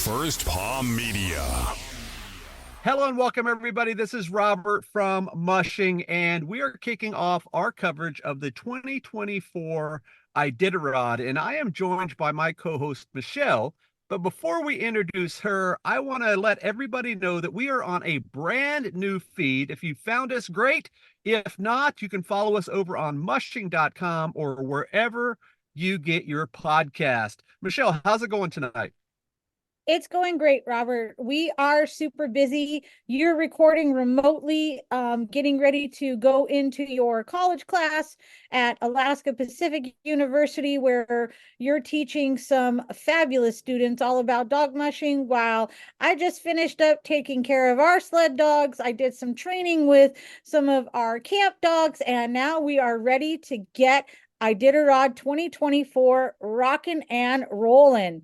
First Palm Media. Hello and welcome, everybody. This is Robert from Mushing, and we are kicking off our coverage of the 2024 Iditarod, and I am joined by my co-host, Michele. But before we introduce her, I want to let everybody know that we are on a brand new feed. If you found us, great. If not, you can follow us over on mushing.com or wherever you get your podcast. Michele, how's it going tonight? It's going great, Robert. We are super busy. You're recording remotely, getting ready to go into your college class at Alaska Pacific University, where you're teaching some fabulous students all about dog mushing. While I just finished up taking care of our sled dogs, I did some training with some of our camp dogs, and now we are ready to get Iditarod 2024 rocking and rolling.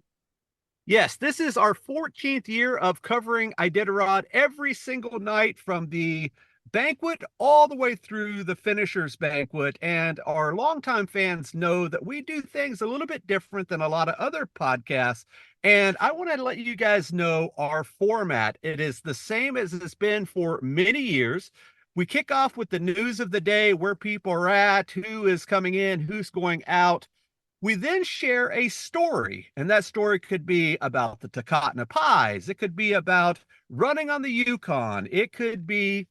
Yes, this is our 14th year of covering Iditarod every single night from the banquet all the way through the finishers banquet. And our longtime fans know that we do things a little bit different than a lot of other podcasts. And I want to let you guys know our format. It is the same as it's been for many years. We kick off with the news of the day, where people are at, who is coming in, who's going out. We then share a story, and that story could be about the Takatna Pies. It could be about running on the Yukon. It could be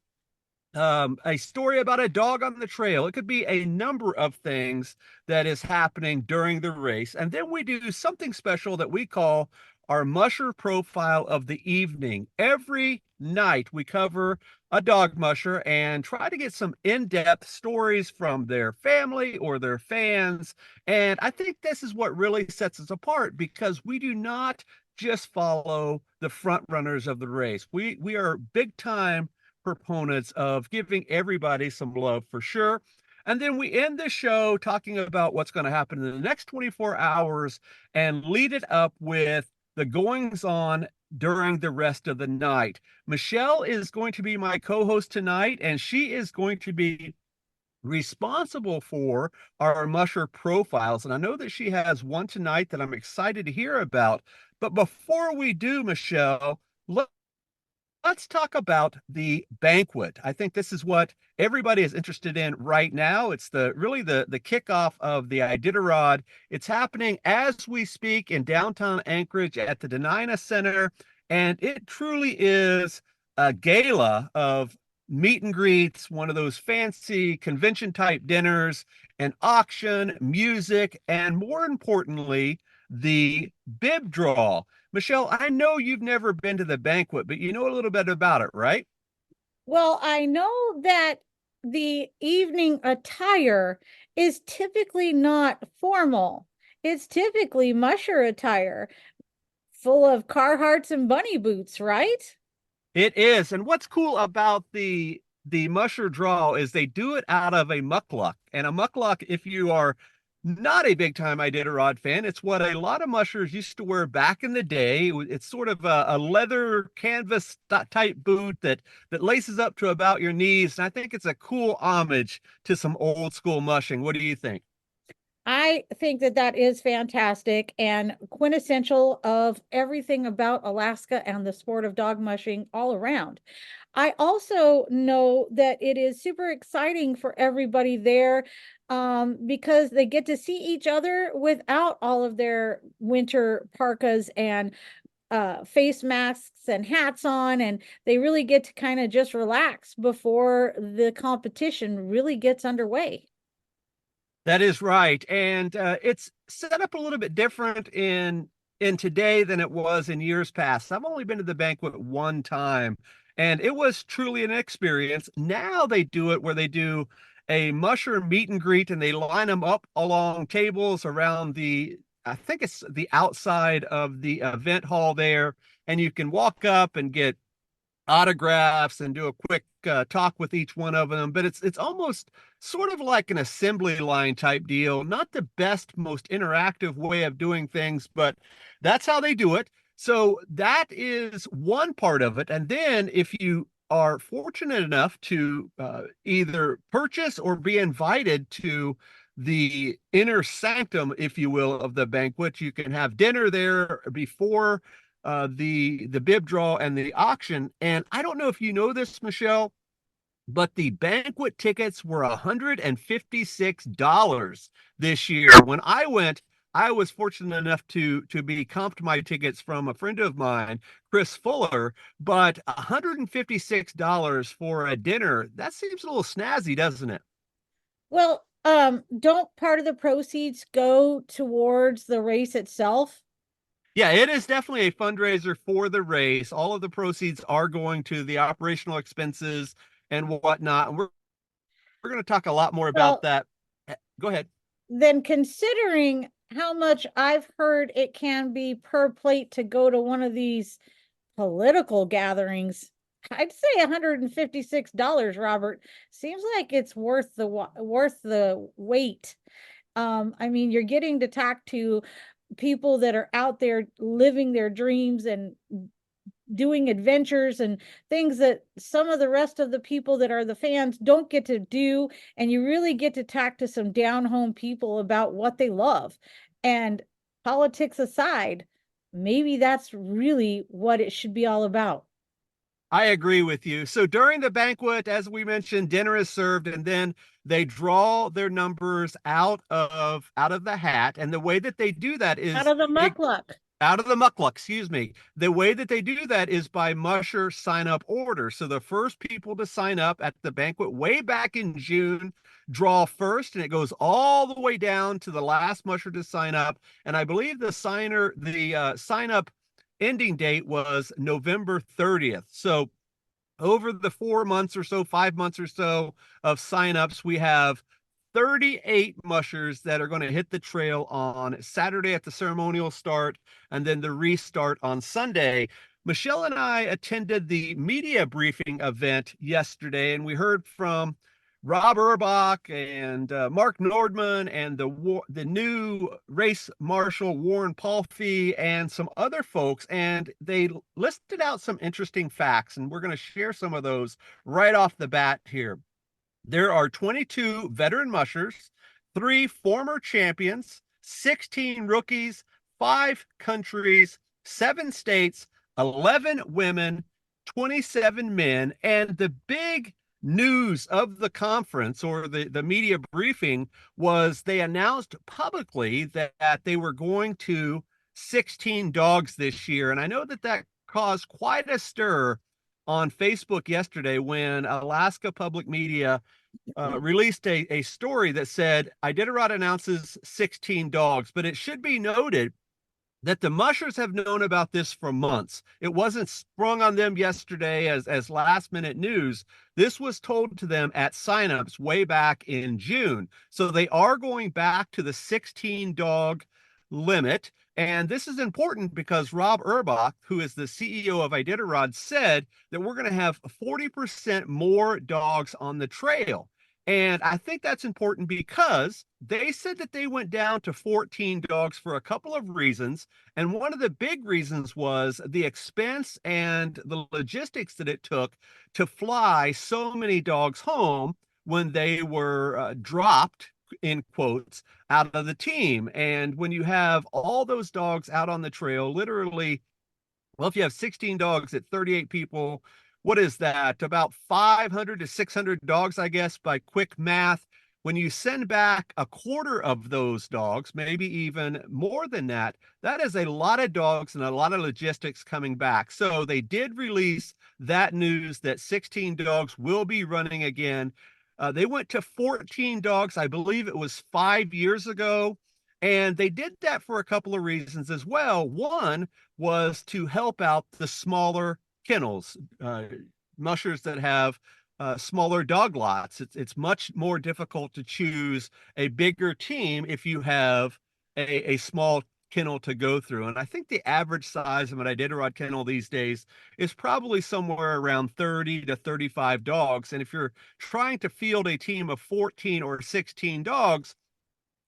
a story about a dog on the trail. It could be a number of things that is happening during the race. And then we do something special that we call our Musher profile of the evening. Every night we cover a dog musher and try to get some in-depth stories from their family or their fans. And I think this is what really sets us apart, because we do not just follow the front runners of the race. We are big time proponents of giving everybody some love, for sure. And then we end the show talking about what's going to happen in the next 24 hours and lead it up with the goings on during the rest of the night. Michele is going to be my co-host tonight, and she is going to be responsible for our musher profiles. And I know that she has one tonight that I'm excited to hear about. But before we do, Michele, let's talk about the banquet. I think this is what everybody is interested in right now. It's the kickoff of the Iditarod. It's happening as we speak in downtown Anchorage at the Denina Center, and it truly is a gala of meet and greets, one of those fancy convention type dinners, an auction, music, and more importantly, the bib draw. Michele, I know you've never been to the banquet, but you know a little bit about it, right? Well, I know that the evening attire is typically not formal. It's typically musher attire, full of Carhartts and bunny boots, right? It is. And what's cool about the musher draw is they do it out of a muckluck. And a muckluck, if you are not a big time Iditarod fan, it's what a lot of mushers used to wear back in the day. It's sort of a leather canvas type boot that laces up to about your knees. And I think it's a cool homage to some old school mushing. What do you think? I think that that is fantastic and quintessential of everything about Alaska and the sport of dog mushing all around. I also know that it is super exciting for everybody there, because they get to see each other without all of their winter parkas and face masks and hats on, and they really get to kind of just relax before the competition really gets underway. That is right. And it's set up a little bit different in today than it was in years past. I've only been to the banquet one time, and it was truly an experience. Now they do it where they do a musher meet and greet, and they line them up along tables around I think it's the outside of the event hall there, and you can walk up and get autographs and do a quick talk with each one of them. But it's almost sort of like an assembly line type deal. Not the best, most interactive way of doing things, but that's how they do it. So that is one part of it. And then if you are fortunate enough to either purchase or be invited to the inner sanctum, if you will, of the banquet, you can have dinner there before the bib draw and the auction. And I don't know if you know this, Michele, but the banquet tickets were $156 this year. When I went, I was fortunate enough to be comped my tickets from a friend of mine, Chris Fuller, but $156 for a dinner, that seems a little snazzy, doesn't it? Well, don't part of the proceeds go towards the race itself? Yeah, it is definitely a fundraiser for the race. All of the proceeds are going to the operational expenses and whatnot. And we're going to talk a lot more about Well, that. Go ahead. then considering how much I've heard it can be per plate to go to one of these political gatherings, I'd say $156, Robert. Seems like it's worth the wait. I mean, you're getting to talk to people that are out there living their dreams and doing adventures and things that some of the rest of the people that are the fans don't get to do. And you really get to talk to some down home people about what they love. And politics aside, maybe that's really what it should be all about. I agree with you. So during the banquet, as we mentioned, dinner is served, and then they draw their numbers out of the hat. And the way that they do that Out is of the it muckluck. out of the muckluck, excuse me. The way that they do that is by Musher sign up order. So the first people to sign up at the banquet way back in June draw first, and it goes all the way down to the last Musher to sign up. And I believe the sign up ending date was November 30th. So over the 4 months or so, 5 months or so of signups, we have 38 mushers that are going to hit the trail on Saturday at the ceremonial start and then the restart on Sunday. Michele and I attended the media briefing event yesterday, and we heard from Rob Urbach and Mark Nordman and the new race marshal Warren Palfy and some other folks, and they listed out some interesting facts, and we're going to share some of those right off the bat here. There are 22 veteran mushers, 3 former champions, 16 rookies, 5 countries, 7 states, 11 women, 27 men. And the big news of the conference or the media briefing was they announced publicly that they were going to 16 dogs this year. And I know that caused quite a stir on Facebook yesterday when Alaska Public Media released a story that said Iditarod announces 16 dogs, but it should be noted that the mushers have known about this for months. It wasn't sprung on them yesterday as last minute news. This was told to them at signups way back in June. So they are going back to the 16 dog limit. And this is important because Rob Urbach, who is the CEO of Iditarod, said that we're going to have 40% more dogs on the trail. And I think that's important because they said that they went down to 14 dogs for a couple of reasons. And one of the big reasons was the expense and the logistics that it took to fly so many dogs home when they were dropped, in quotes, out of the team. And when you have all those dogs out on the trail, literally, well, if you have 16 dogs at 38 people, what is that? About 500 to 600 dogs, I guess, by quick math. When you send back a quarter of those dogs, maybe even more than that, that is a lot of dogs and a lot of logistics coming back. So they did release that news that 16 dogs will be running again. They went to 14 dogs, I believe it was 5 years ago. And they did that for a couple of reasons as well. One was to help out the smaller kennels, mushers that have smaller dog lots. It's much more difficult to choose a bigger team if you have a small kennel to go through. And I think the average size of an Iditarod kennel these days is probably somewhere around 30 to 35 dogs. And if you're trying to field a team of 14 or 16 dogs,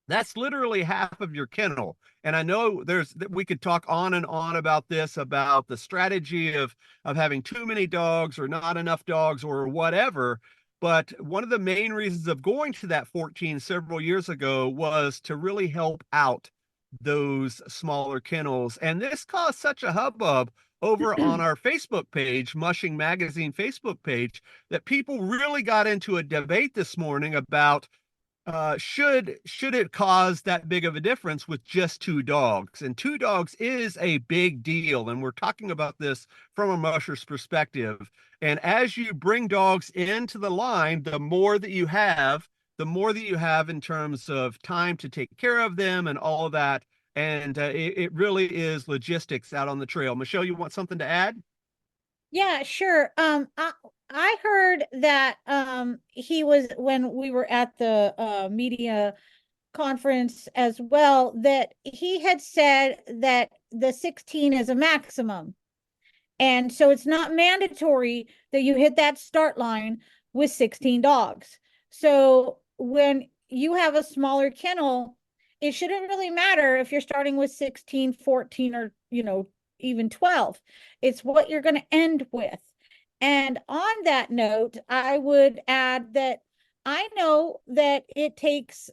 that's literally half of your kennel. And I know we could talk on and on about this, about the strategy of having too many dogs or not enough dogs or whatever. But one of the main reasons of going to that 14 several years ago was to really help out those smaller kennels. And this caused such a hubbub over on our Facebook page, Mushing Magazine Facebook page, that people really got into a debate this morning about should it cause that big of a difference with just two dogs? And two dogs is a big deal, and we're talking about this from a musher's perspective. And as you bring dogs into the line, the more that you have in terms of time to take care of them and all of that. And it really is logistics out on the trail. Michelle, you want something to add? Yeah, sure. I heard that he was, when we were at the media conference as well, that he had said that the 16 is a maximum. And so it's not mandatory that you hit that start line with 16 dogs. So when you have a smaller kennel, it shouldn't really matter if you're starting with 16, 14, or, even 12. It's what you're going to end with. And on that note, I would add that I know that it takes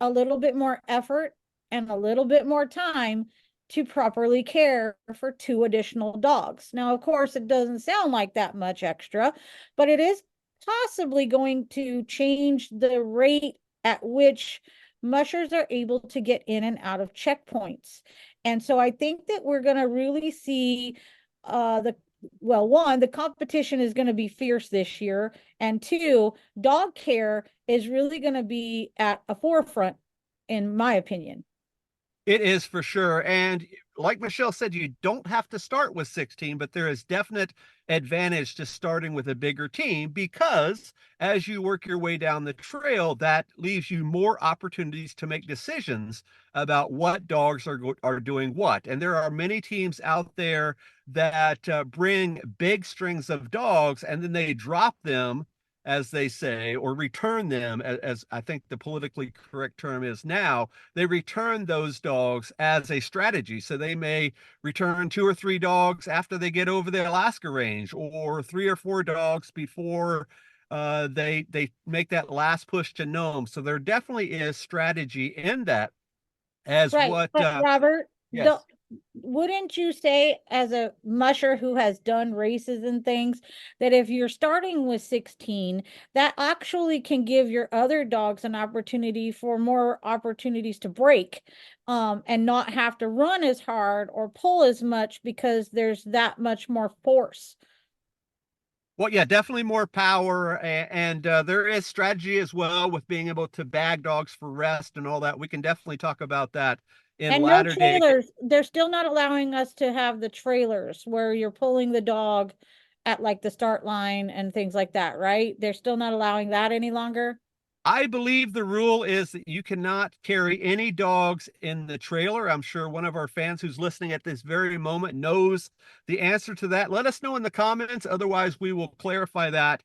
a little bit more effort and a little bit more time to properly care for two additional dogs. Now, of course, it doesn't sound like that much extra, but it is possibly going to change the rate at which mushers are able to get in and out of checkpoints. And so I think that we're going to really see one, the competition is going to be fierce this year. And two, dog care is really going to be at a forefront, in my opinion. It is for sure. And like Michelle said, you don't have to start with 16, but there is definite advantage to starting with a bigger team because as you work your way down the trail, that leaves you more opportunities to make decisions about what dogs are doing what. And there are many teams out there that bring big strings of dogs and then they drop them, as they say, or return them, as I think the politically correct term is now. They return those dogs as a strategy. So they may return two or three dogs after they get over the Alaska range, or three or four dogs before they make that last push to Nome. So there definitely is strategy in that. As Right. what? But Robert, don't Yes. wouldn't you say, as a musher who has done races and things, that if you're starting with 16, that actually can give your other dogs an opportunity for more opportunities to break, and not have to run as hard or pull as much because there's that much more force? Well, yeah, definitely more power, and there is strategy as well with being able to bag dogs for rest and all that. We can definitely talk about that in And no latter day. trailers. They're still not allowing us to have the trailers where you're pulling the dog at like the start line and things like that, right? They're still not allowing that any longer. I believe the rule is that you cannot carry any dogs in the trailer. I'm sure one of our fans who's listening at this very moment knows the answer to that. Let us know in the comments. Otherwise, we will clarify that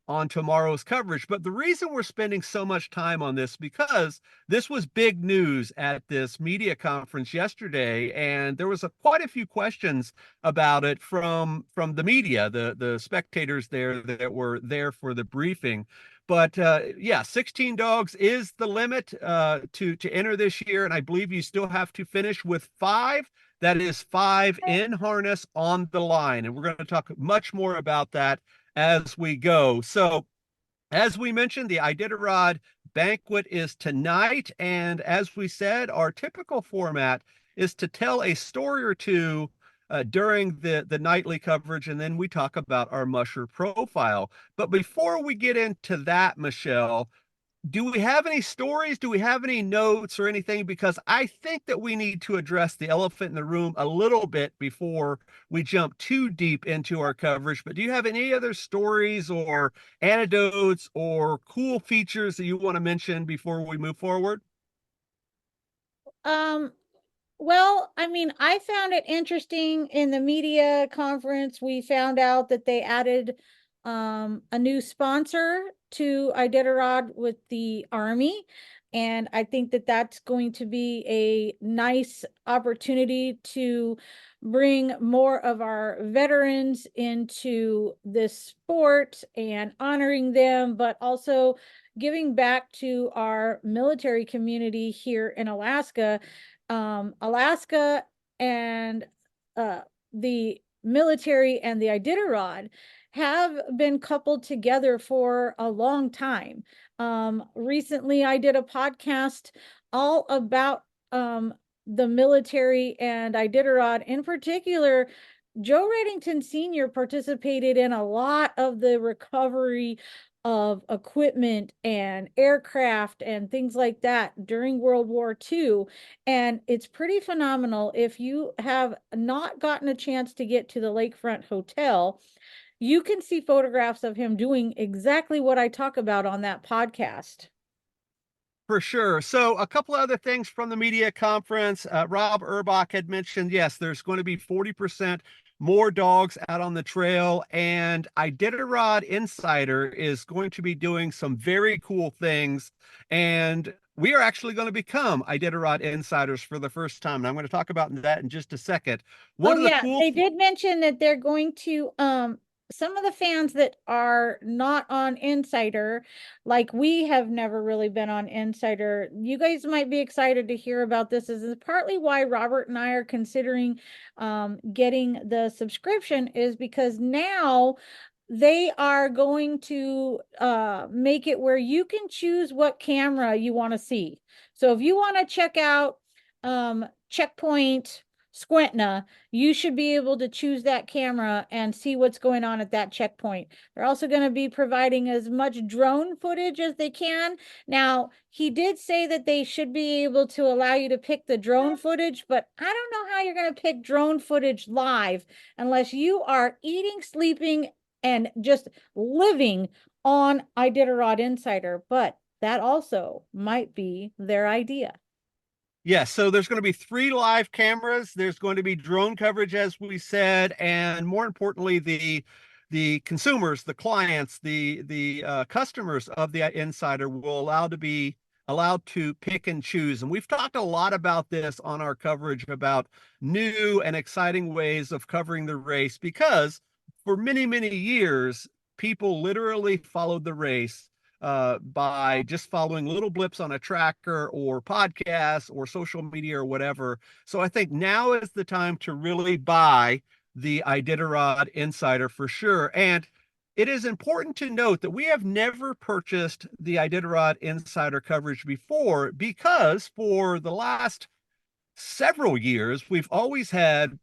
on tomorrow's coverage. But the reason we're spending so much time on this because this was big news at this media conference yesterday, and there was quite a few questions about it from the media, the spectators there that were there for the briefing. But yeah, 16 dogs is the limit to enter this year, and I believe you still have to finish with five. That is five in harness on the line, and we're going to talk much more about that as we go. So, as we mentioned, the Iditarod Banquet is tonight, and as we said, our typical format is to tell a story or two during the nightly coverage, and then we talk about our musher profile. But before we get into that, Michelle, do we have any stories? Do we have any notes or anything? Because I think that we need to address the elephant in the room a little bit before we jump too deep into our coverage. But do you have any other stories or anecdotes or cool features that you want to mention before we move forward? Um, Well, I mean, I found it interesting in the media conference. We found out that they added a new sponsor to Iditarod with the Army. And I think that that's going to be a nice opportunity to bring more of our veterans into this sport and honoring them, but also giving back to our military community here in Alaska, Alaska and the military and the Iditarod have been coupled together for a long time. Recently, I did a podcast all about the military and Iditarod. In particular, Joe Reddington Sr. participated in a lot of the recovery of equipment and aircraft and things like that during World War II. And it's pretty phenomenal. If you have not gotten a chance to get to the Lakefront Hotel, you can see photographs of him doing exactly what I talk about on that podcast. For sure. So, a couple of other things from the media conference. Rob Urbach had mentioned, yes, there's going to be 40% more dogs out on the trail, and Iditarod Insider is going to be doing some very cool things. And we are actually going to become Iditarod Insiders for the first time. And I'm going to talk about that in just a second. Oh One of the yeah, cool they did mention that they're going to some of the fans that are not on Insider, like we have never really been on Insider. You guys might be excited to hear about this. This is partly why Robert and I are considering getting the subscription, is because now they are going to make it where you can choose what camera you want to see. So if you want to check out Checkpoint Squintna, you should be able to choose that camera and see what's going on at that checkpoint. They're also going to be providing as much drone footage as they can. Now, he did say that they should be able to allow you to pick the drone footage, but I don't know how you're going to pick drone footage live unless you are eating, sleeping, and just living on Iditarod Insider. But that also might be their idea. Yes, so there's going to be 3 live cameras. There's going to be drone coverage, as we said, and more importantly, the consumers, the clients, the customers of the Insider will allowed to pick and choose. And we've talked a lot about this on our coverage about new and exciting ways of covering the race, because for many years, people literally followed the race by just following little blips on a tracker or podcasts or social media or whatever. So I think now is the time to really buy the Iditarod Insider for sure. And it is important to note that we have never purchased the Iditarod Insider coverage before, because for the last several years, we've always had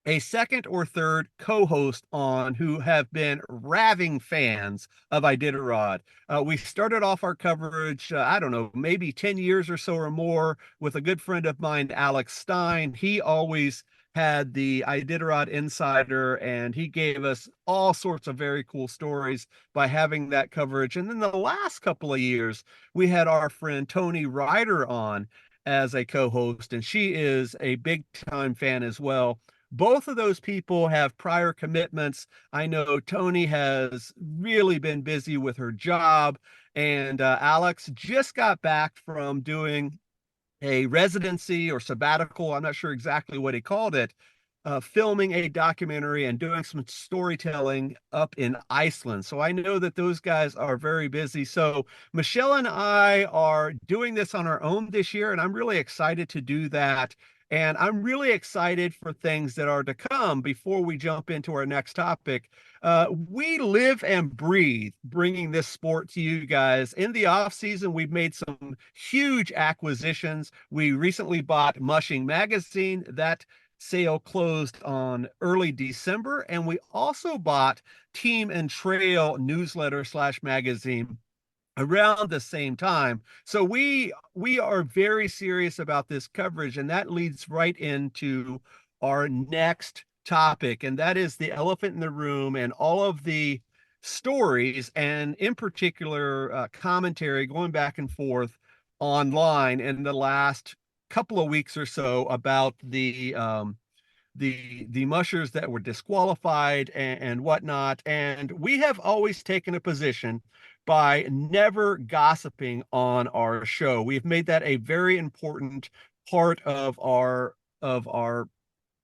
a second or third co-host on who have been raving fans of Iditarod. We started off our coverage, I don't know, maybe 10 years or so or more, with a good friend of mine, Alex Stein. He always had the Iditarod Insider, and he gave us all sorts of very cool stories by having that coverage. And then the last couple of years, we had our friend Tony Ryder on as a co-host, and she is a big time fan as well. Both of those people have prior commitments. I know Tony has really been busy with her job, and Alex just got back from doing a residency or sabbatical. I'm not sure exactly what he called it, filming a documentary and doing some storytelling up in Iceland. So I know that those guys are very busy. So Michele and I are doing this on our own this year, and I'm really excited to do that. And I'm really excited for things that are to come before we jump into our next topic. We live and breathe bringing this sport to you guys. In the off season, we've made some huge acquisitions. We recently bought Mushing Magazine. That sale closed on early December. And we also bought Team and Trail newsletter slash magazine around the same time. So we are very serious about this coverage, and that leads right into our next topic, and that is the elephant in the room and all of the stories, and in particular commentary going back and forth online in the last couple of weeks or so about the mushers that were disqualified and whatnot. And we have always taken a position by never gossiping on our show. We've made that a very important part of our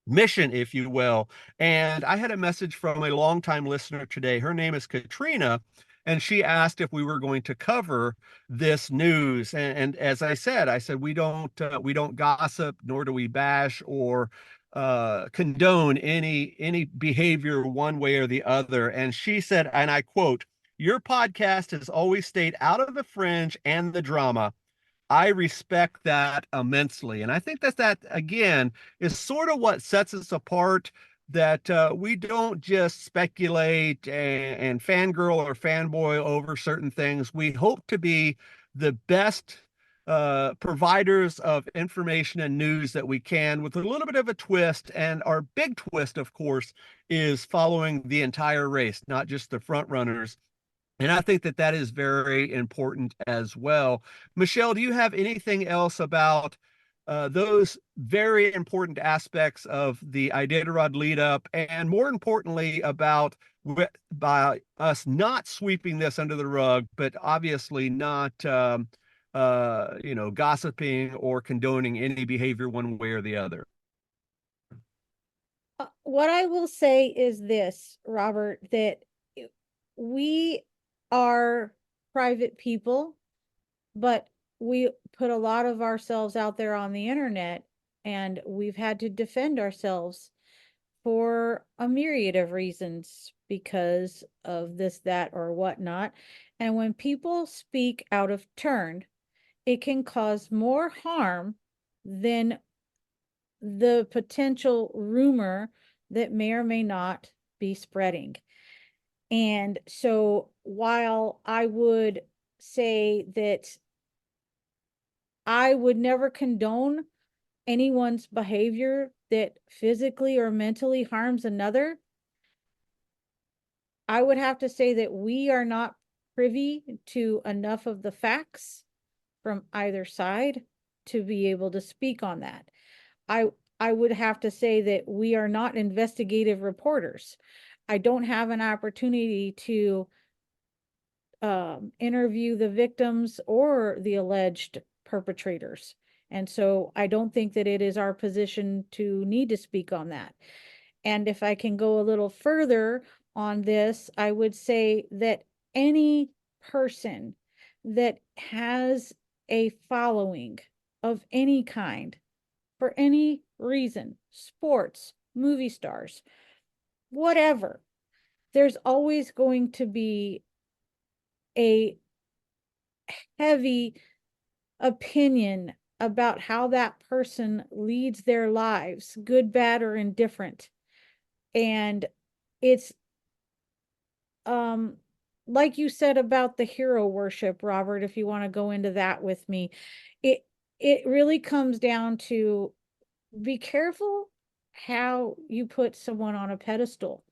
mission, if you will. And I had a message from a longtime listener today. Her name is Katrina, and she asked if we were going to cover this news. And as I said we don't gossip, nor do we bash or condone any behavior one way or the other. And she said, and I quote, "Your podcast has always stayed out of the fringe and the drama. I respect that immensely." And I think that again is sort of what sets us apart, that we don't just speculate and fangirl or fanboy over certain things. We hope to be the best providers of information and news that we can, with a little bit of a twist. And our big twist, of course, is following the entire race, not just the front runners. And I think that is very important as well. Michele, do you have anything else about those very important aspects of the Iditarod lead up, and more importantly, about by us not sweeping this under the rug, but obviously not, gossiping or condoning any behavior one way or the other? What I will say is this, Robert, that we are private people, but we put a lot of ourselves out there on the internet, and we've had to defend ourselves for a myriad of reasons because of this, that, or whatnot. And when people speak out of turn, it can cause more harm than the potential rumor that may or may not be spreading. And so while I would say that I would never condone anyone's behavior that physically or mentally harms another, I would have to say that we are not privy to enough of the facts from either side to be able to speak on that. I would have to say that we are not investigative reporters. I don't have an opportunity to interview the victims or the alleged perpetrators. And so I don't think that it is our position to need to speak on that. And if I can go a little further on this, I would say that any person that has a following of any kind, for any reason, sports, movie stars, whatever, there's always going to be a heavy opinion about how that person leads their lives, good, bad, or indifferent. And it's like you said about the hero worship, Robert, if you want to go into that with me, it really comes down to be careful how you put someone on a pedestal.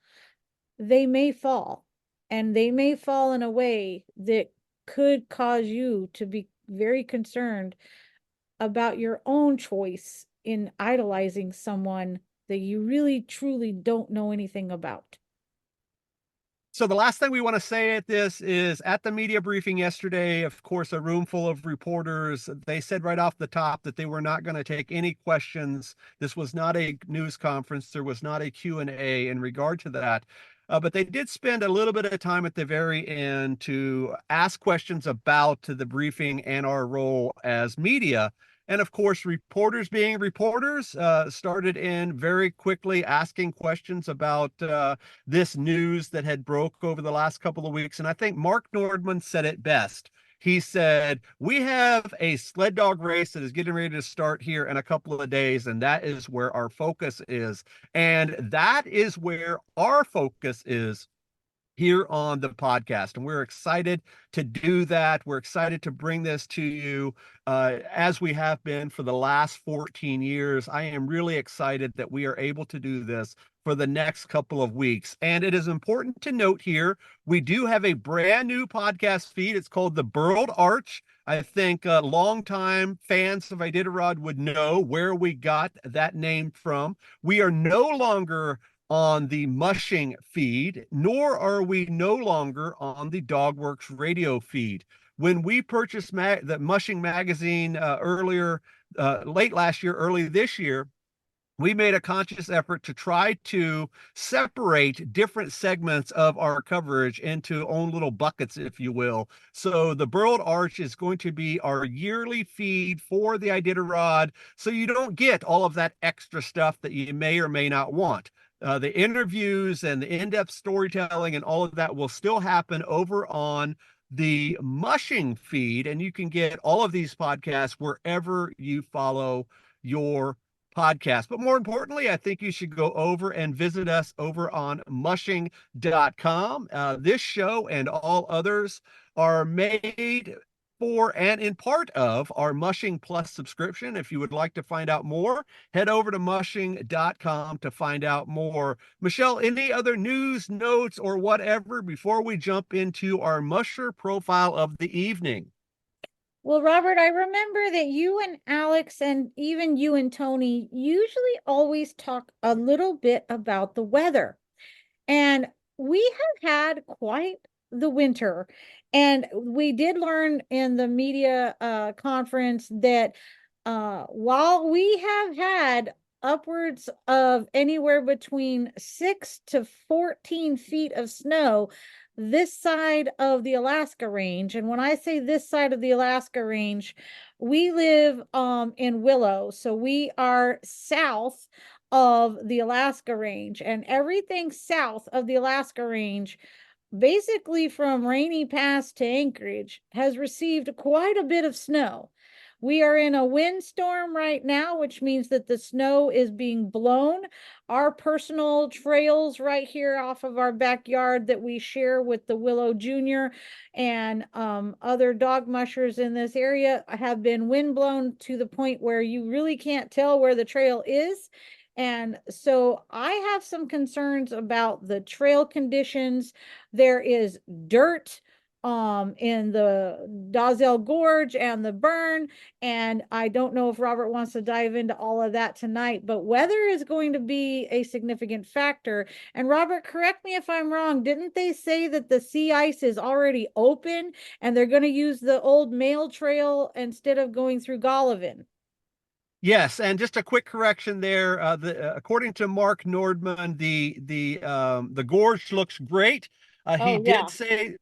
They may fall, and they may fall in a way that could cause you to be very concerned about your own choice in idolizing someone that you really truly don't know anything about. So the last thing we want to say at this is, at the media briefing yesterday, of course, a room full of reporters, they said right off the top that they were not going to take any questions. This was not a news conference. There was not a Q&A in regard to that. But they did spend a little bit of time at the very end to ask questions about the briefing and our role as media. And of course, reporters being reporters, started in very quickly asking questions about this news that had broke over the last couple of weeks. And I think Mark Nordman said it best. He said, "We have a sled dog race that is getting ready to start here in a couple of days, and that is where our focus is." And that is where our focus is here on the podcast. And we're excited to do that. We're excited to bring this to you as we have been for the last 14 years. I am really excited that we are able to do this for the next couple of weeks. And it is important to note here, we do have a brand new podcast feed. It's called the Burled Arch. I think longtime fans of Iditarod would know where we got that name from. We are no longer on the Mushing feed, nor are we no longer on the Dogworks radio feed. When we purchased the Mushing magazine late last year, early this year, we made a conscious effort to try to separate different segments of our coverage into own little buckets, if you will. So the Burled Arch is going to be our yearly feed for the Iditarod, so you don't get all of that extra stuff that you may or may not want. The interviews and the in-depth storytelling and all of that will still happen over on the Mushing feed, and you can get all of these podcasts wherever you follow your podcast. But more importantly, I think you should go over and visit us over on mushing.com. This show and all others are made for and in part of our Mushing Plus subscription. If you would like to find out more, head over to mushing.com to find out more. Michele, any other news, notes, or whatever before we jump into our Musher profile of the evening? Well, Robert, I remember that you and Alex and even you and Tony usually always talk a little bit about the weather. And we have had quite the winter. And we did learn in the media conference that while we have had upwards of anywhere between 6 to 14 feet of snow this side of the Alaska range. And when I say this side of the Alaska range, we live in Willow. So we are south of the Alaska range, and everything south of the Alaska range, basically from Rainy Pass to Anchorage, has received quite a bit of snow. We are in a windstorm right now, which means that the snow is being blown. Our personal trails right here off of our backyard that we share with the Willow Junior and other dog mushers in this area have been windblown to the point where you really can't tell where the trail is. And so I have some concerns about the trail conditions. There is dirt in the Dazelle Gorge and the burn, and I don't know if Robert wants to dive into all of that tonight, but weather is going to be a significant factor. And Robert, correct me if I'm wrong, didn't they say that the sea ice is already open and they're going to use the old mail trail instead of going through Golovin? Yes, and just a quick correction there. According to Mark Nordman, the gorge looks great. Oh yeah.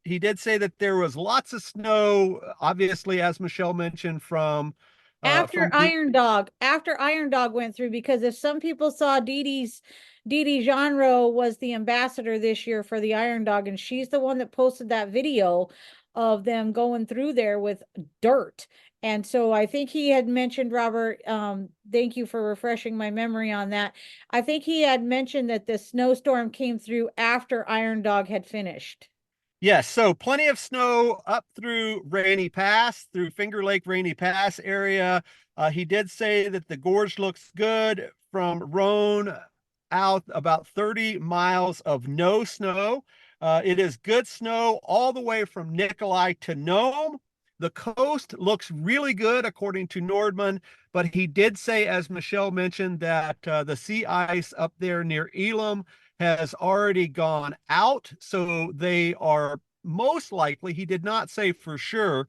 He did say that there was lots of snow, obviously, as Michele mentioned, After from the Iron Dog went through, because if some people saw Dee Dee Genre was the ambassador this year for the Iron Dog, and she's the one that posted that video of them going through there with dirt. And so I think he had mentioned, Robert, thank you for refreshing my memory on that. I think he had mentioned that the snowstorm came through after Iron Dog had finished. Yes, so plenty of snow up through Rainy Pass, through Finger Lake Rainy Pass area. He did say that the gorge looks good from Roan out about 30 miles of no snow. It is good snow all the way from Nikolai to Nome. The coast looks really good, according to Nordman, but he did say, as Michele mentioned, that the sea ice up there near Elam has already gone out. So they are most likely, he did not say for sure,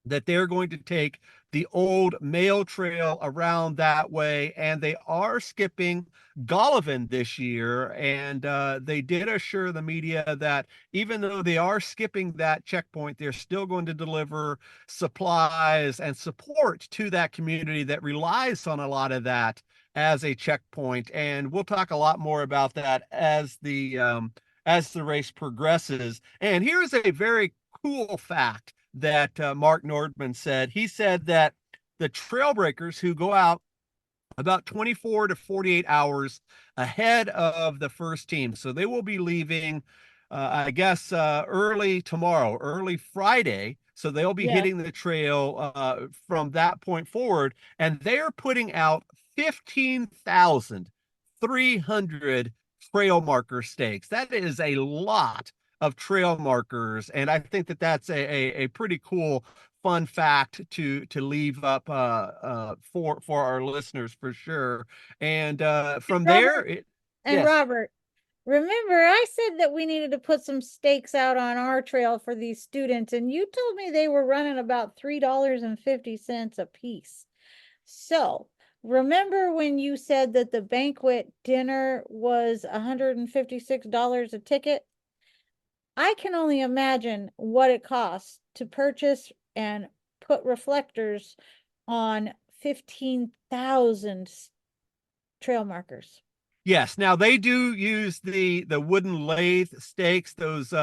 that they're going to take the old mail trail around that way. And they are skipping Golovin this year. And they did assure the media that even though they are skipping that checkpoint, they're still going to deliver supplies and support to that community that relies on a lot of that as a checkpoint. And we'll talk a lot more about that as the race progresses. And here's a very cool fact that Mark Nordman said. He said that the trail breakers who go out about 24 to 48 hours ahead of the first team, so they will be leaving, I guess, early tomorrow, early Friday. So they'll be Yes. hitting the trail from that point forward, and they're putting out 15,300 trail marker stakes. That is a lot of trail markers, and I think that that's a pretty cool fun fact to leave up for our listeners for sure. And from there, Robert, and yes, Robert, remember, I said that we needed to put some stakes out on our trail for these students, and you told me they were running about $3.50 a piece. So remember when you said that the banquet dinner was $156 a ticket? I can only imagine what it costs to purchase and put reflectors on 15,000 trail markers. Yes. Now they do use the wooden lathe stakes, those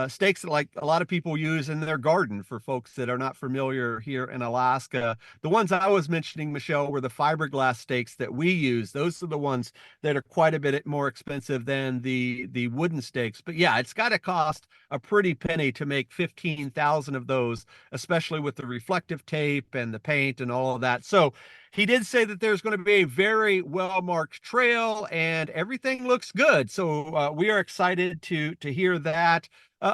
stakes that like a lot of people use in their garden for folks that are not familiar here in Alaska. The ones I was mentioning, Michelle, were the fiberglass stakes that we use. Those are the ones that are quite a bit more expensive than the wooden stakes. But yeah, it's got to cost a pretty penny to make 15,000 of those, especially with the reflective tape and the paint and all of that. So he did say that there's going to be a very well marked trail and everything looks good. So we are excited to hear that.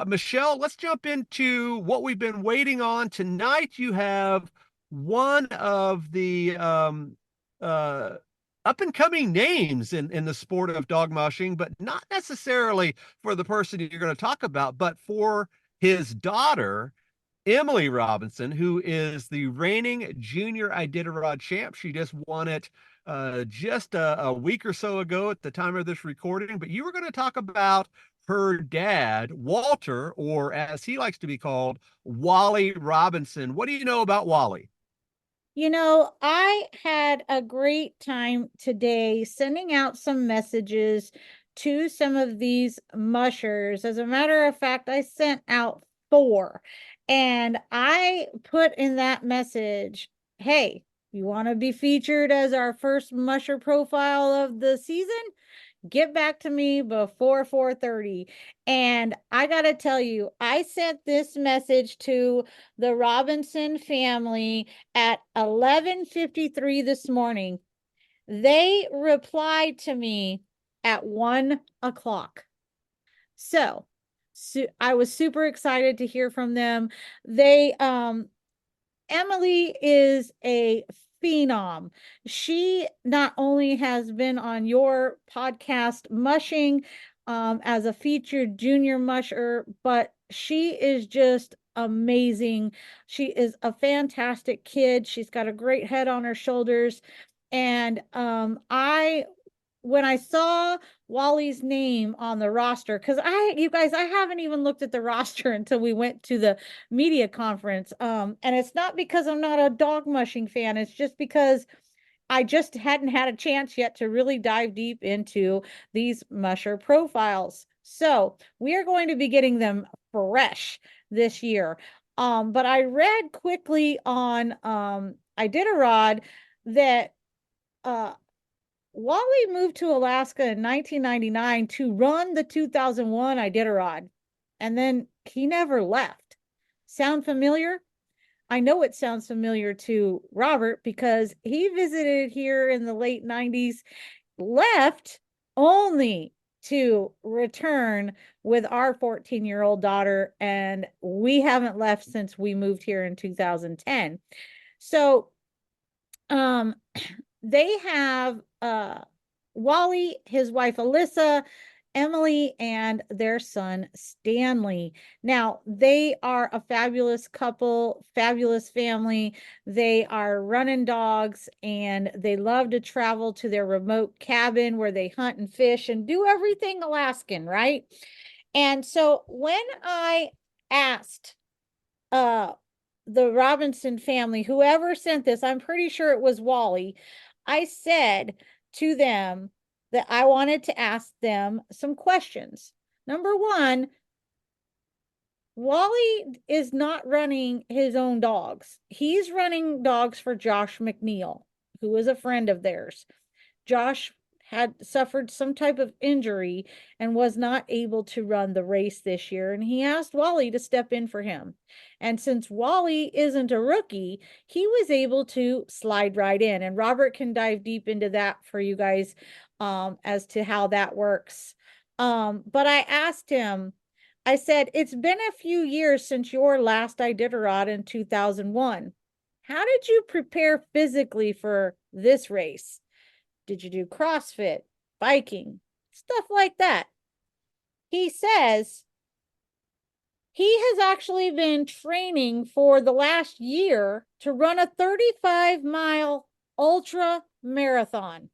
Michele, let's jump into what we've been waiting on tonight. You have one of the up and coming names in the sport of dog mushing, but not necessarily for the person you're going to talk about, but for his daughter, Emily Robinson, who is the reigning junior Iditarod champ. She just won it just a week or so ago at the time of this recording. But you were going to talk about her dad, Walter, or as he likes to be called, Wally Robinson. What do you know about Wally? I had a great time today sending out some messages to some of these mushers. As a matter of fact, I sent out four, and I put in that message, hey, you want to be featured as our first musher profile of the season? Get back to me before 4:30. And I got to tell you, I sent this message to the Robinson family at 11:53 this morning. They replied to me at 1 o'clock. So I was super excited to hear from them. They Emily is a phenom. She not only has been on your podcast, Mushing, as a featured junior musher, but she is just amazing. She is a fantastic kid. She's got a great head on her shoulders. And when I saw Wally's name on the roster, because you guys, I haven't even looked at the roster until we went to the media conference. And it's not because I'm not a dog mushing fan, it's just because I just hadn't had a chance yet to really dive deep into these musher profiles. So we are going to be getting them fresh this year. But I read quickly on Iditarod that uh Wally moved to Alaska in 1999 to run the 2001 Iditarod, and then he never left. Sound familiar? I know it sounds familiar to Robert because he visited here in the late 90s, left only to return with our 14-year-old daughter, and we haven't left since we moved here in 2010. So, um, they have Wally, his wife Alyssa, Emily, and their son Stanley. Now, they are a fabulous couple, fabulous family. They are running dogs and they love to travel to their remote cabin where they hunt and fish and do everything Alaskan, right? And so when I asked uh the Robinson family, whoever sent this, I'm pretty sure it was Wally, I said to them that I wanted to ask them some questions. Number one, Wally is not running his own dogs. He's running dogs for Josh McNeil, who is a friend of theirs. Josh had suffered some type of injury and was not able to run the race this year. And he asked Wally to step in for him. And since Wally isn't a rookie, he was able to slide right in. And Robert can dive deep into that for you guys as to how that works. But I asked him, I said, it's been a few years since your last Iditarod in 2001. How did you prepare physically for this race? Did you do CrossFit, biking, stuff like that? He says he has actually been training for the last year to run a 35-mile ultra marathon.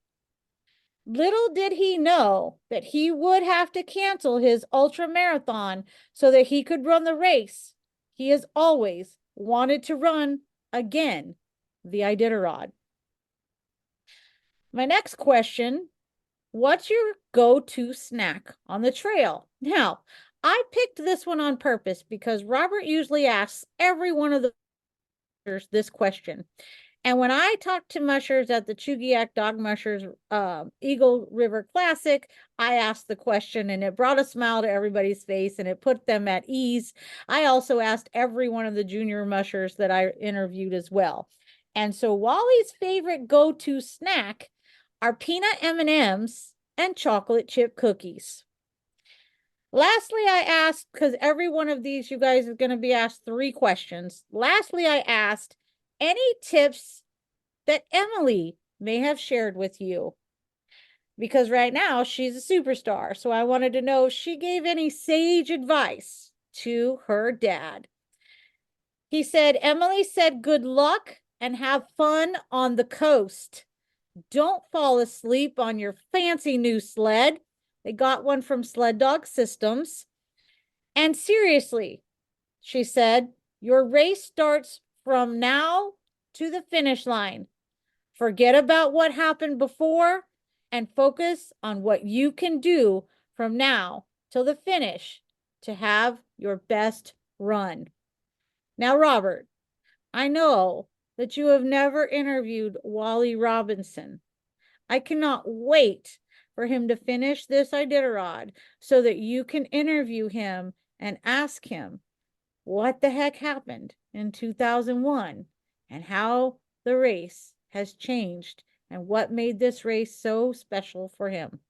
Little did he know that he would have to cancel his ultra marathon so that he could run the race he has always wanted to run again, the Iditarod. My next question, what's your go-to snack on the trail? Now, I picked this one on purpose because Robert usually asks every one of the this question. And when I talked to mushers at the Chugiak Dog Mushers Eagle River Classic, I asked the question and it brought a smile to everybody's face and it put them at ease. I also asked every one of the junior mushers that I interviewed as well. And so Wally's favorite go-to snack are peanut M&Ms and chocolate chip cookies. Lastly, I asked, because every one of these, you guys, is going to be asked 3 questions. Lastly, I asked, any tips that Emily may have shared with you? Because right now, she's a superstar. So I wanted to know if she gave any sage advice to her dad. He said, Emily said, good luck and have fun on the coast. Don't fall asleep on your fancy new sled. They got one from Sled Dog Systems. And seriously, she said, your race starts from now to the finish line. Forget about what happened before and focus on what you can do from now till the finish to have your best run. Now, Robert, I know that you have never interviewed Wally Robinson. I cannot wait for him to finish this Iditarod so that you can interview him and ask him what the heck happened in 2001 and how the race has changed and what made this race so special for him.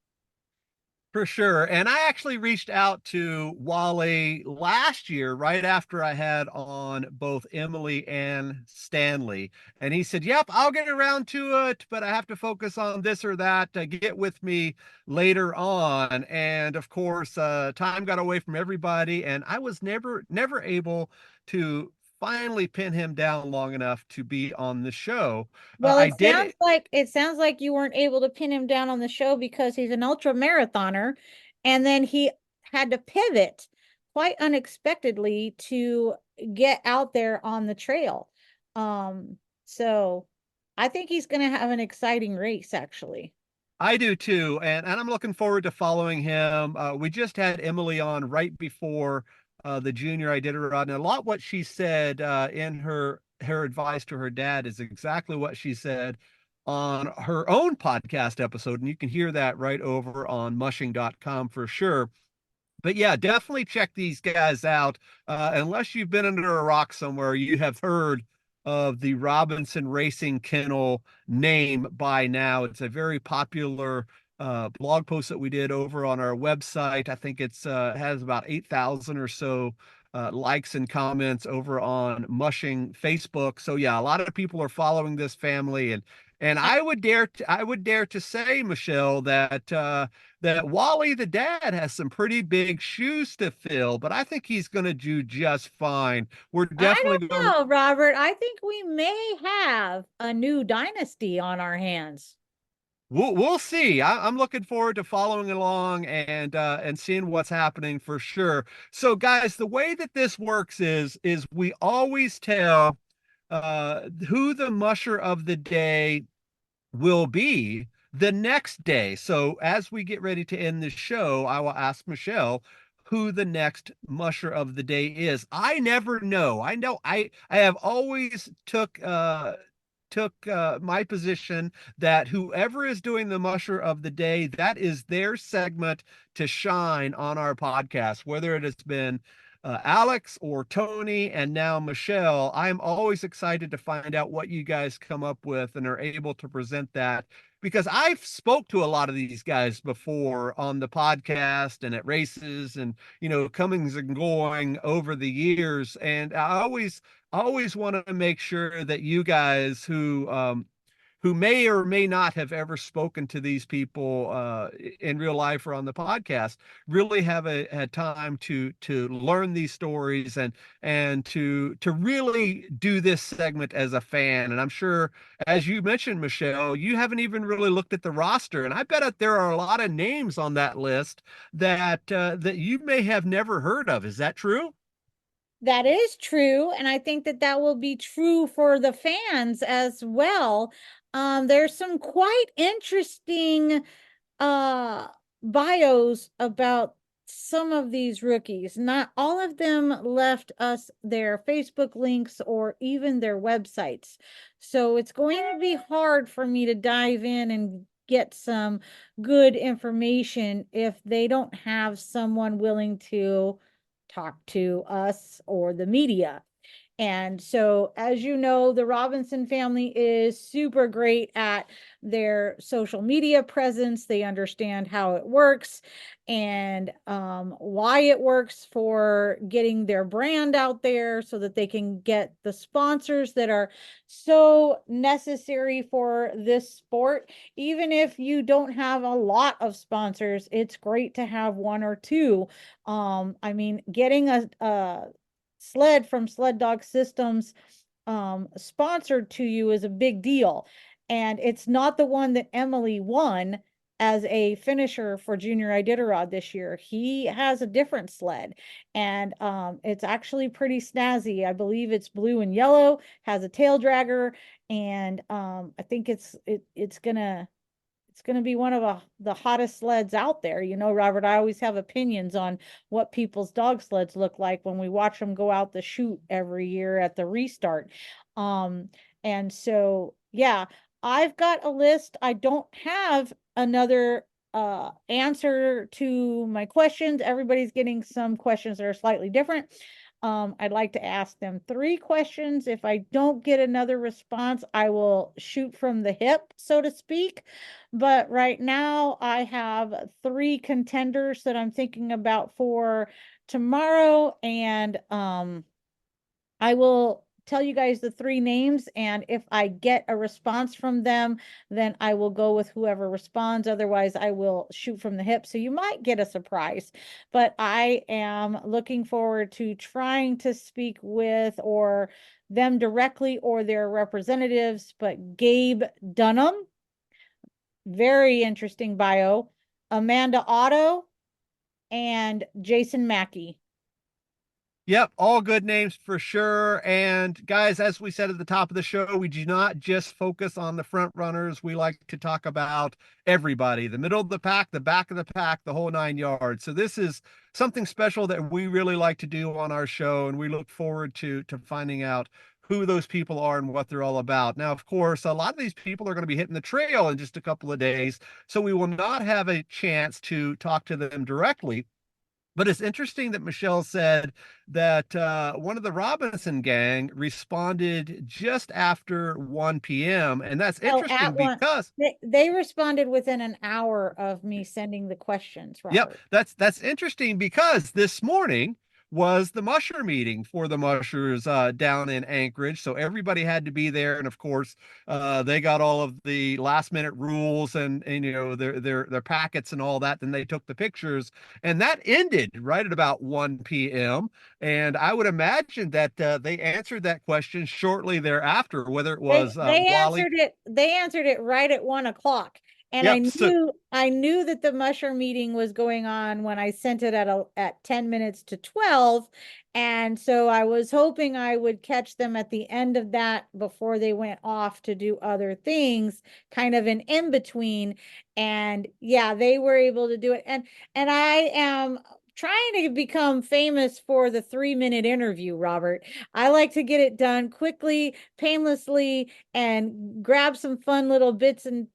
For sure. And I actually reached out to Wally last year, right after I had on both Emily and Stanley. And he said, yep, I'll get around to it, but I have to focus on this or that. Get with me later on. And of course, time got away from everybody. And I was never able to finally pin him down long enough to be on the show. Well, I did. it sounds like you weren't able to pin him down on the show because he's an ultra marathoner, and then he had to pivot quite unexpectedly to get out there on the trail. So I think he's going to have an exciting race, actually. I do too, and I'm looking forward to following him. We just had Emily on right before the junior Iditarod, and a lot what she said in her advice to her dad is exactly what she said on her own podcast episode, and you can hear that right over on mushing.com for sure. But yeah, definitely check these guys out. Unless you've been under a rock somewhere, you have heard of the Robinson Racing Kennel name by now. It's a very popular blog post that we did over on our website. I think it's has about 8,000 or so likes and comments over on Mushing Facebook. So yeah, a lot of people are following this family, and I would dare to say, Michele, that Wally the dad has some pretty big shoes to fill, but I think he's going to do just fine. We're I definitely don't going. know, Robert. I think we may have a new dynasty on our hands. We'll see. I'm looking forward to following along and seeing what's happening for sure. So, guys, the way that this works is we always tell who the musher of the day will be the next day. So as we get ready to end the show, I will ask Michele who the next musher of the day is. I never know. I have always took my position that whoever is doing the musher of the day, that is their segment to shine on our podcast, whether it has been Alex or Tony and now Michele. I'm always excited to find out what you guys come up with and are able to present that, because I've spoke to a lot of these guys before on the podcast and at races and comings and going over the years, and I always want to make sure that you guys who may or may not have ever spoken to these people in real life or on the podcast really have had time to learn these stories and to really do this segment as a fan. And I'm sure, as you mentioned, Michele, you haven't even really looked at the roster, and I bet that there are a lot of names on that list that you may have never heard of. Is that true? That is true, and I think that that will be true for the fans as well. There's some quite interesting uh bios about some of these rookies. Not all of them left us their Facebook links or even their websites. So it's going to be hard for me to dive in and get some good information if they don't have someone willing to talk to us or the media. And so, as you know, the Robinson family is super great at their social media presence. They understand how it works and why it works for getting their brand out there so that they can get the sponsors that are so necessary for this sport. Even if you don't have a lot of sponsors, it's great to have one or two. I mean, getting a sled from Sled Dog Systems sponsored to you is a big deal. And it's not the one that Emily won as a finisher for Junior Iditarod this year. He has a different sled, and it's actually pretty snazzy. I believe it's blue and yellow, has a tail dragger, and I think it's going to be one of the hottest sleds out there. You know, Robert, I always have opinions on what people's dog sleds look like when we watch them go out the chute every year at the restart. Um, and so, yeah, I've got a list. I don't have another answer to my questions. Everybody's getting some questions that are slightly different. I'd like to ask them 3 questions. If I don't get another response, I will shoot from the hip, so to speak. But right now, I have 3 contenders that I'm thinking about for tomorrow, and I will tell you guys the 3 names, and if I get a response from them, then I will go with whoever responds. Otherwise, I will shoot from the hip. So you might get a surprise, but I am looking forward to trying to speak with or them directly or their representatives. But Gabe Dunham, very interesting bio, Amanda Otto, and Jason Mackey. Yep, all good names for sure. And guys, as we said at the top of the show, we do not just focus on the front runners. We like to talk about everybody, the middle of the pack, the back of the pack, the whole 9 yards. So this is something special that we really like to do on our show, and we look forward to finding out who those people are and what they're all about. Now, of course, a lot of these people are going to be hitting the trail in just a couple of days, so we will not have a chance to talk to them directly. But it's interesting that Michele said that one of the Robinson gang responded just after 1 p.m. And that's Oh, interesting at one, because they responded within an hour of me sending the questions, yep, Robert. that's interesting because this morning was the Musher meeting for the Mushers down in Anchorage. So everybody had to be there, and of course, they got all of the last minute rules and you know their packets and all that. Then they took the pictures, and that ended right at about 1 p.m. And I would imagine that they answered that question shortly thereafter, whether it was Wally. They answered it right at 1 o'clock. And Yep. So I knew that the Musher meeting was going on when I sent it at 10 minutes to 12. And so I was hoping I would catch them at the end of that before they went off to do other things, kind of an in between. And yeah, they were able to do it. And I am trying to become famous for the 3-minute interview, Robert. I like to get it done quickly, painlessly, and grab some fun little bits and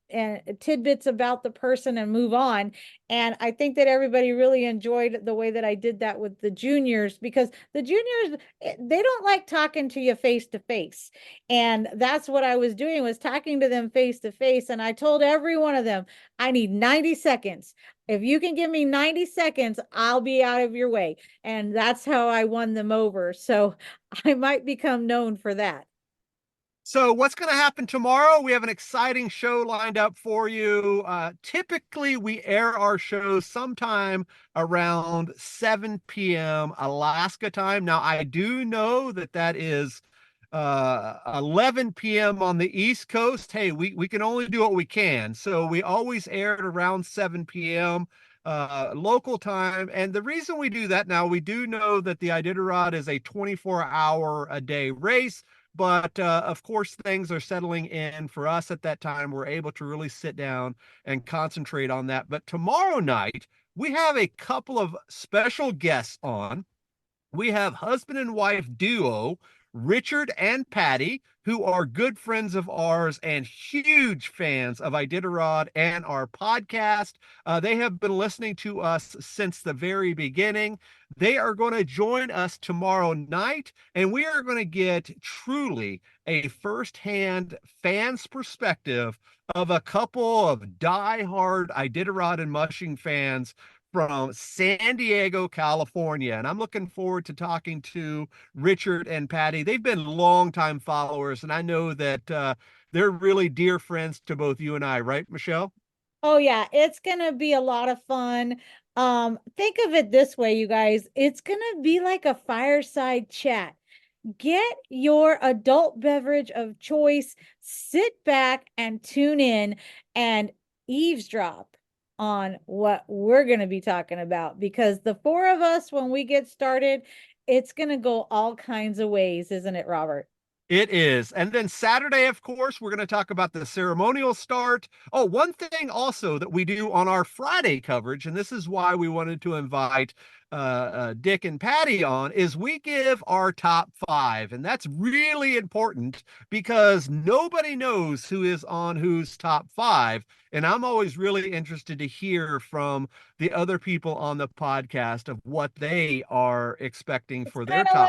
tidbits about the person and move on. And I think that everybody really enjoyed the way that I did that with the juniors, because the juniors, they don't like talking to you face to face. And that's what I was doing, was talking to them face to face. And I told every one of them, I need 90 seconds. If you can give me 90 seconds, I'll be out of your way. And that's how I won them over. So I might become known for that. So, what's going to happen tomorrow? We have an exciting show lined up for you. Typically, we air our shows sometime around 7 p.m. Alaska time. Now, I do know that that is 11 p.m. on the East Coast. Hey, we can only do what we can. So, we always air at around 7 p.m. Local time. And the reason we do that now, we do know that the Iditarod is a 24-hour a day race. But of course, things are settling in for us at that time. We're able to really sit down and concentrate on that. But tomorrow night, we have a couple of special guests on. We have husband and wife duo, Richard and Patty, who are good friends of ours and huge fans of Iditarod and our podcast. They have been listening to us since the very beginning. They are going to join us tomorrow night, and we are going to get truly a firsthand fan's perspective of a couple of die-hard Iditarod and Mushing fans from San Diego, California. And I'm looking forward to talking to Richard and Patty. They've been longtime followers, and I know that they're really dear friends to both you and I, right, Michele? Oh yeah, it's gonna be a lot of fun. Think of it this way, you guys. It's gonna be like a fireside chat. Get your adult beverage of choice, sit back and tune in and eavesdrop on what we're going to be talking about because the four of us, when we get started, it's going to go all kinds of ways, isn't it, Robert? It is. And then Saturday, of course, we're going to talk about the ceremonial start. Oh, one thing also that we do on our Friday coverage, and this is why we wanted to invite Dick and Patty on, is we give our top five. And that's really important because nobody knows who is on whose top five. And I'm always really interested to hear from the other people on the podcast of what they are expecting It's for their kind of top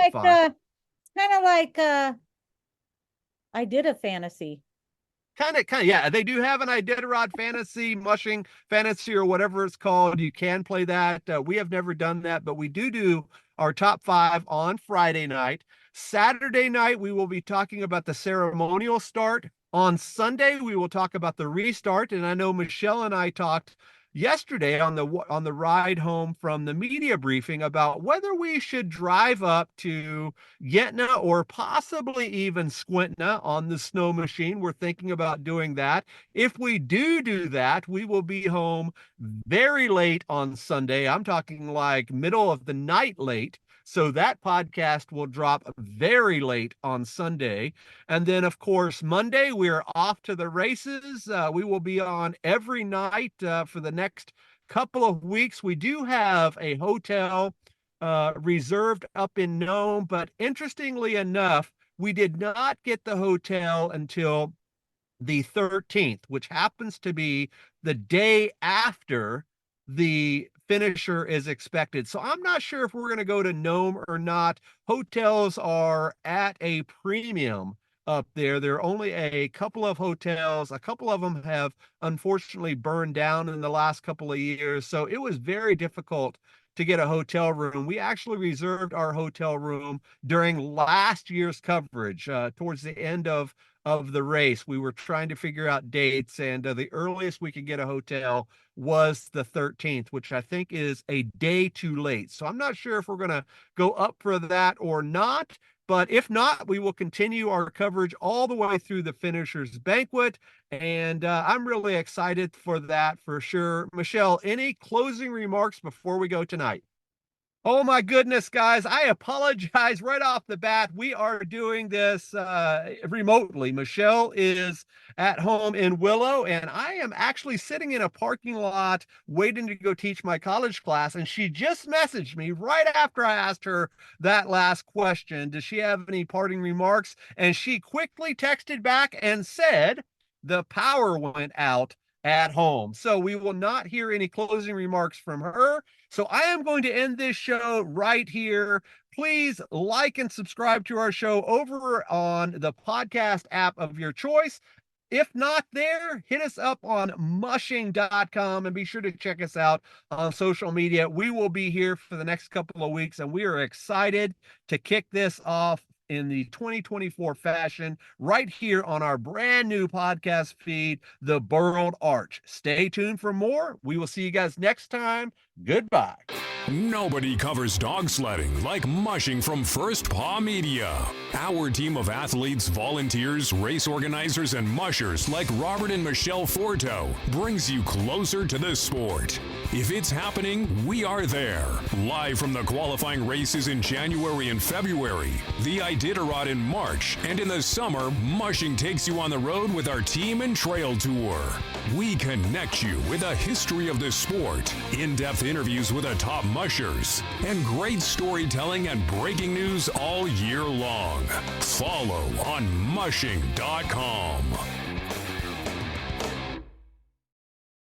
like five. I did a fantasy. Yeah. They do have an Iditarod fantasy, mushing fantasy, or whatever it's called. You can play that. We have never done that, but we do our top five on Friday night. Saturday night, we will be talking about the ceremonial start. On Sunday, we will talk about the restart. And I know Michele and I talked yesterday on the ride home from the media briefing about whether we should drive up to Yetna or possibly even Squintna on the snow machine. We're thinking about doing that. If we do that, we will be home very late on Sunday. I'm talking like middle of the night late. So that podcast will drop very late on Sunday. And then, of course, Monday, we're off to the races. We will be on every night for the next couple of weeks. We do have a hotel reserved up in Nome. But interestingly enough, we did not get the hotel until the 13th, which happens to be the day after the finisher is expected. So I'm not sure if we're going to go to Nome or not. Hotels are at a premium up there. There are only a couple of hotels. A couple of them have unfortunately burned down in the last couple of years. So it was very difficult to get a hotel room. We actually reserved our hotel room during last year's coverage, towards the end of the race. We were trying to figure out dates, and the earliest we could get a hotel was the 13th, which I think is a day too late. So I'm not sure if we're going to go up for that or not. But if not, we will continue our coverage all the way through the finishers banquet. And I'm really excited for that for sure. Michele, any closing remarks before we go tonight? Oh my goodness, guys. I apologize right off the bat. We are doing this remotely. Michele is at home in Willow, and I am actually sitting in a parking lot waiting to go teach my college class. And she just messaged me right after I asked her that last question. Does she have any parting remarks? And she quickly texted back and said, the power went out at home. So we will not hear any closing remarks from her. So I am going to end this show right here. Please like and subscribe to our show over on the podcast app of your choice. If not there, hit us up on mushing.com and be sure to check us out on social media. We will be here for the next couple of weeks, and we are excited to kick this off in the 2024 fashion right here on our brand new podcast feed, The Burled Arch. Stay tuned for more. We will see you guys next time. Goodbye. Nobody covers dog sledding like Mushing from First Paw Media. Our team of athletes, volunteers, race organizers, and mushers like Robert and Michele Forto brings you closer to the sport. If it's happening, we are there. Live from the qualifying races in January and February, the Iditarod in March, and in the summer, Mushing takes you on the road with our team and trail tour. We connect you with a history of the sport, in-depth interviews with the top mushers, and great storytelling and breaking news all year long. Follow on mushing.com.